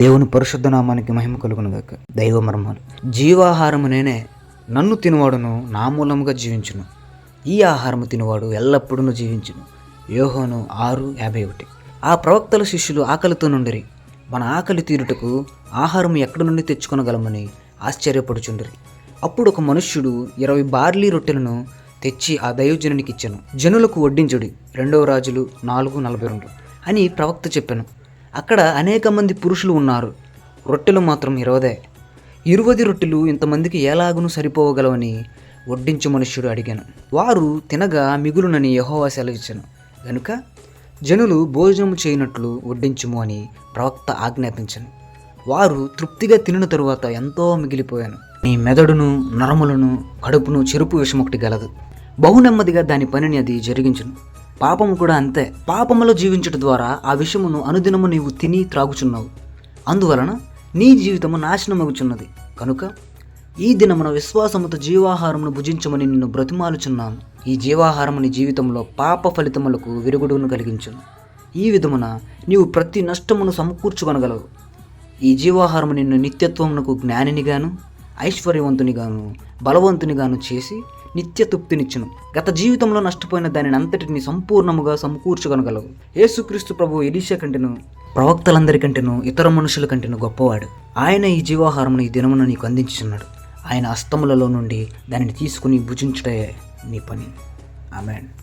దేవుని పరిశుద్ధ నామానికి మహిమ కలుగునుగాక. దైవ మర్మాలు. జీవాహారము నేనే, నన్ను తినువాడును నా మూలముగా జీవించును, ఈ ఆహారము తినువాడు ఎల్లప్పుడూ జీవించును. యోహాను 6:51. ఆ ప్రవక్తల శిష్యులు ఆకలితో నుండిరి. మన ఆకలి తీరుటకు ఆహారం ఎక్కడి నుండి తెచ్చుకొనగలమని ఆశ్చర్యపడుచుండిరి. అప్పుడు ఒక మనుష్యుడు 20 బార్లీ రొట్టెలను తెచ్చి ఆ దైవజనునికి ఇచ్చెను. జనులకు వడ్డించుడి, 2 రాజులు 4:42 అని ప్రవక్త చెప్పాను. అక్కడ అనేక మంది పురుషులు ఉన్నారు, రొట్టెలు మాత్రం 20. 20 రొట్టెలు ఇంతమందికి ఎలాగును సరిపోవగలవని వడ్డించు మనుష్యుడు అడిగాను. వారు తినగా మిగులునని యెహోవా సెలవిచ్చెను గనుక జనులు భోజనము చేయనట్లు వడ్డించుము అని ప్రవక్త ఆజ్ఞాపించను. వారు తృప్తిగా తినిన తరువాత ఎంతో మిగిలిపోయాను. నీ మెదడును, నరములను, కడుపును చెరుపు విషం ఒకటి గలదు. బహు నెమ్మదిగా దాని పనిని అది జరిగించును. పాపము కూడా అంతే. పాపములో జీవించుట ద్వారా ఆ విషమును అనుదినము నీవు తిని త్రాగుచున్నావు. అందువలన నీ జీవితము నాశనమగుచున్నది. కనుక ఈ దినమున విశ్వాసముతో జీవాహారమును భుజించమని నిన్ను బ్రతిమాలుచున్నాను. ఈ జీవాహారము నీ జీవితంలో పాప ఫలితములకు విరుగుడును కలిగించును. ఈ విధమున నీవు ప్రతి నష్టమును సమకూర్చుకొనగలవు. ఈ జీవాహారము నిన్ను నిత్యత్వమునకు జ్ఞానినిగాను, ఐశ్వర్యవంతునిగాను, బలవంతునిగాను చేసి నిత్య తృప్తినిచ్చును. గత జీవితంలో నష్టపోయిన దానిని అంతటిని సంపూర్ణముగా సమకూర్చుకొనగలవు. యేసుక్రీస్తు ప్రభువు ఎలీషా కంటేను, ప్రవక్తలందరికంటేను, ఇతర మనుషుల కంటేను గొప్పవాడు. ఆయన ఈ జీవాహారమును ఈ దినమున నీకు అందించుచున్నాడు. ఆయన హస్తములలో నుండి దానిని తీసుకుని భుజించుటే నీ పని. ఆమేన్.